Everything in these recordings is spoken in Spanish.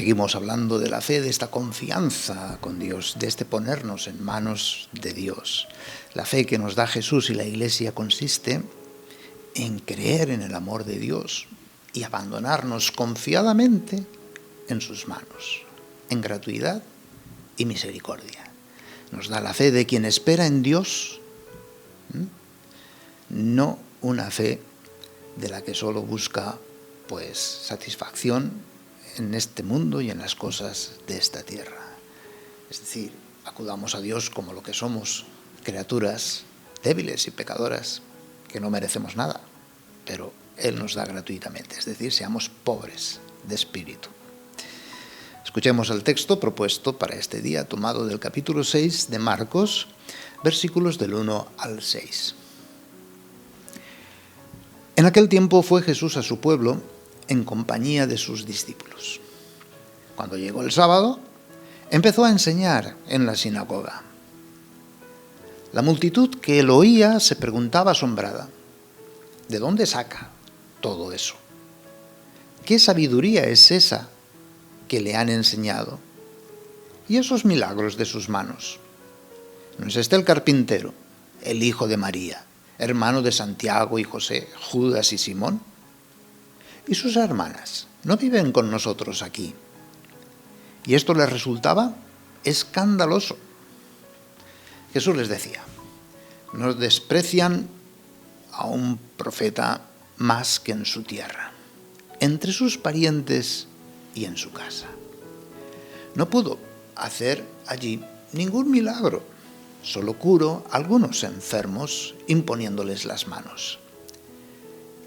Seguimos hablando de la fe, de esta confianza con Dios, de este ponernos en manos de Dios. La fe que nos da Jesús y la Iglesia consiste en creer en el amor de Dios y abandonarnos confiadamente en sus manos, en gratuidad y misericordia. Nos da la fe de quien espera en Dios, no una fe de la que solo busca satisfacción en este mundo y en las cosas de esta tierra. Es decir, acudamos a Dios como lo que somos, criaturas débiles y pecadoras que no merecemos nada, pero Él nos da gratuitamente, es decir, seamos pobres de espíritu. Escuchemos el texto propuesto para este día, tomado del capítulo 6 de Marcos, versículos del 1 al 6. En aquel tiempo fue Jesús a su pueblo en compañía de sus discípulos. Cuando llegó el sábado, empezó a enseñar en la sinagoga. La multitud que lo oía se preguntaba asombrada: ¿de dónde saca todo eso? ¿Qué sabiduría es esa que le han enseñado? ¿Y esos milagros de sus manos? ¿No es este el carpintero, el hijo de María, hermano de Santiago y José, Judas y Simón? ¿Y sus hermanas no viven con nosotros aquí? Y esto les resultaba escandaloso. Jesús les decía: no desprecian a un profeta más que en su tierra, entre sus parientes y en su casa. No pudo hacer allí ningún milagro, solo curó a algunos enfermos imponiéndoles las manos.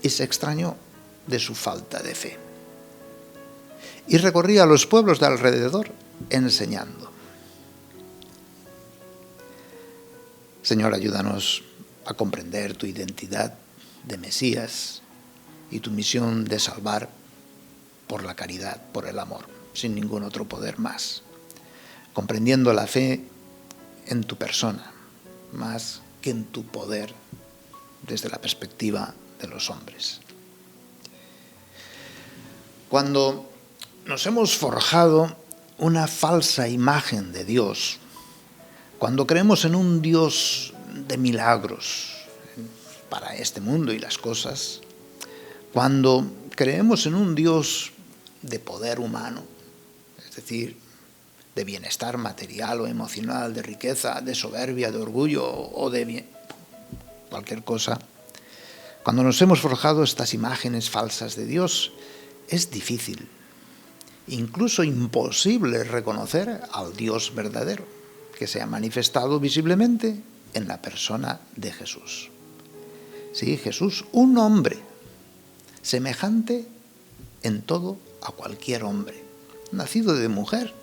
Y se extrañó de su falta de fe. Y recorría los pueblos de alrededor enseñando. Señor, ayúdanos a comprender tu identidad de Mesías y tu misión de salvar por la caridad, por el amor, sin ningún otro poder más. Comprendiendo la fe en tu persona, más que en tu poder desde la perspectiva de los hombres. Cuando nos hemos forjado una falsa imagen de Dios, cuando creemos en un Dios de milagros para este mundo y las cosas, cuando creemos en un Dios de poder humano, es decir, de bienestar material o emocional, de riqueza, de soberbia, de orgullo o de cualquier cosa, cuando nos hemos forjado estas imágenes falsas de Dios, es difícil, incluso imposible, reconocer al Dios verdadero, que se ha manifestado visiblemente en la persona de Jesús. Sí, Jesús, un hombre, semejante en todo a cualquier hombre, nacido de mujer,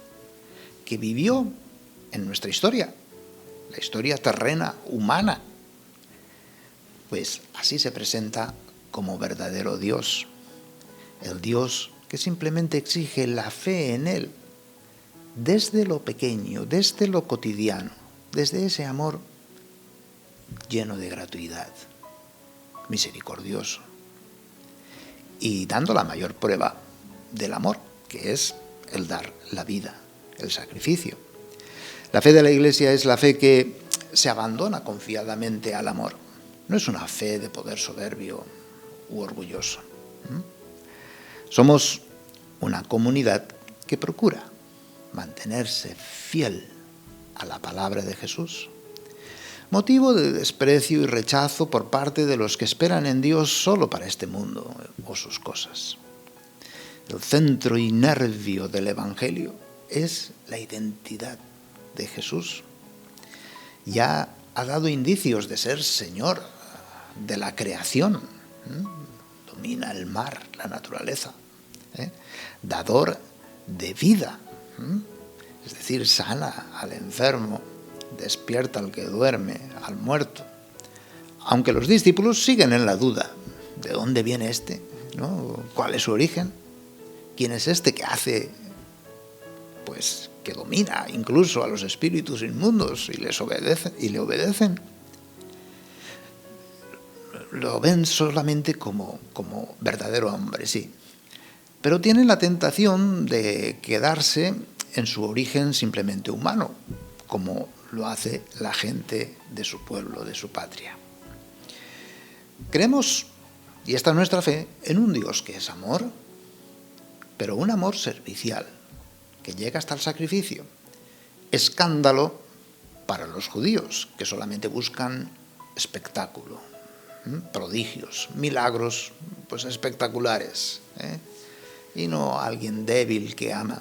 que vivió en nuestra historia, la historia terrena, humana. Pues así se presenta como verdadero Dios. El Dios que simplemente exige la fe en Él, desde lo pequeño, desde lo cotidiano, desde ese amor lleno de gratuidad, misericordioso, y dando la mayor prueba del amor, que es el dar la vida, el sacrificio. La fe de la Iglesia es la fe que se abandona confiadamente al amor. No es una fe de poder soberbio u orgulloso. Somos una comunidad que procura mantenerse fiel a la palabra de Jesús, motivo de desprecio y rechazo por parte de los que esperan en Dios solo para este mundo o sus cosas. El centro y nervio del Evangelio es la identidad de Jesús. Ya ha dado indicios de ser Señor de la creación. Domina el mar, la naturaleza. Dador de vida. Es decir, sana al enfermo, despierta al que duerme, al muerto. Aunque los discípulos siguen en la duda. ¿De dónde viene este? ¿No? ¿Cuál es su origen? ¿Quién es este que hace, que domina incluso a los espíritus inmundos y le obedecen? Lo ven solamente como verdadero hombre, sí, pero tienen la tentación de quedarse en su origen simplemente humano, como lo hace la gente de su pueblo, de su patria. Creemos, y esta es nuestra fe, en un Dios que es amor, pero un amor servicial, que llega hasta el sacrificio. Escándalo para los judíos, que solamente buscan espectáculo, prodigios, milagros pues espectaculares, y no alguien débil que ama.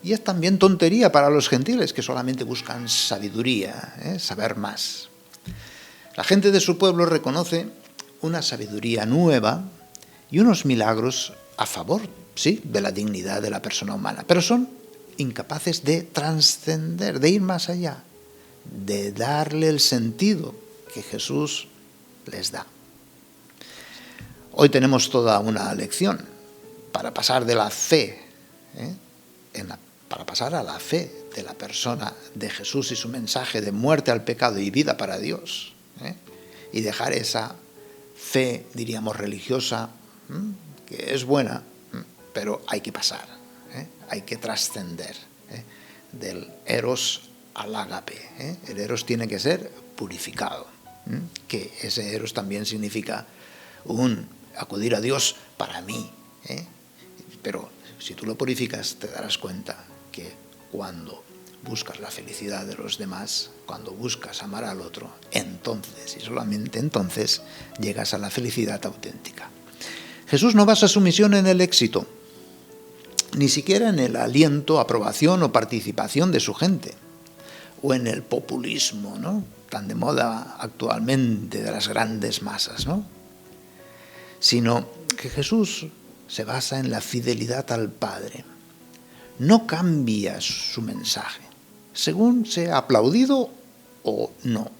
Y es también tontería para los gentiles, que solamente buscan sabiduría, saber más. La gente de su pueblo reconoce una sabiduría nueva y unos milagros a favor, sí, de la dignidad de la persona humana, pero son incapaces de trascender, de ir más allá, de darle el sentido que Jesús les da. Hoy tenemos toda una lección para pasar de la fe, para pasar a la fe de la persona de Jesús y su mensaje de muerte al pecado y vida para Dios, y dejar esa fe, diríamos, religiosa, que es buena, pero hay que pasar, hay que trascender del eros al ágape. El eros tiene que ser purificado, que ese eros también significa un acudir a Dios para mí, pero si tú lo purificas te darás cuenta que cuando buscas la felicidad de los demás, cuando buscas amar al otro, entonces y solamente entonces llegas a la felicidad auténtica. Jesús no basa su misión en el éxito, ni siquiera en el aliento, aprobación o participación de su gente, o en el populismo, ¿no?, tan de moda actualmente de las grandes masas, ¿no?, sino que Jesús se basa en la fidelidad al Padre. No cambia su mensaje, según sea aplaudido o no,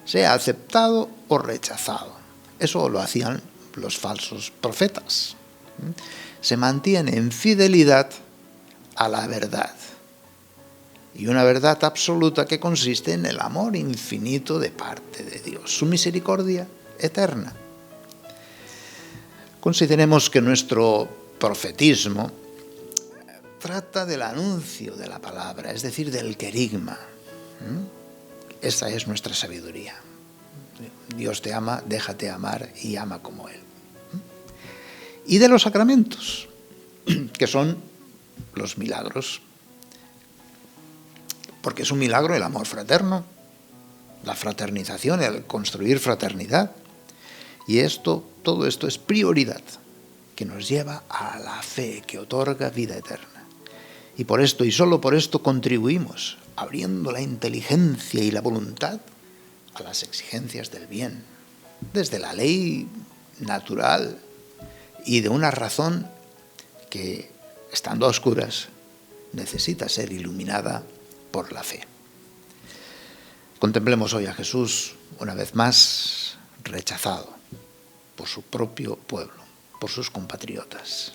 sea aceptado o rechazado. Eso lo hacían los falsos profetas. Se mantiene en fidelidad a la verdad, y una verdad absoluta que consiste en el amor infinito de parte de Dios, su misericordia eterna. Consideremos que nuestro profetismo trata del anuncio de la palabra, es decir, del querigma. Esa es nuestra sabiduría. Dios te ama, déjate amar y ama como Él. Y de los sacramentos, que son los milagros, porque es un milagro el amor fraterno, la fraternización, el construir fraternidad. Y todo esto es prioridad que nos lleva a la fe que otorga vida eterna. Y por esto, y solo por esto, contribuimos, abriendo la inteligencia y la voluntad a las exigencias del bien, desde la ley natural y de una razón que, estando a oscuras, necesita ser iluminada por la fe. Contemplemos hoy a Jesús, una vez más, rechazado por su propio pueblo, por sus compatriotas.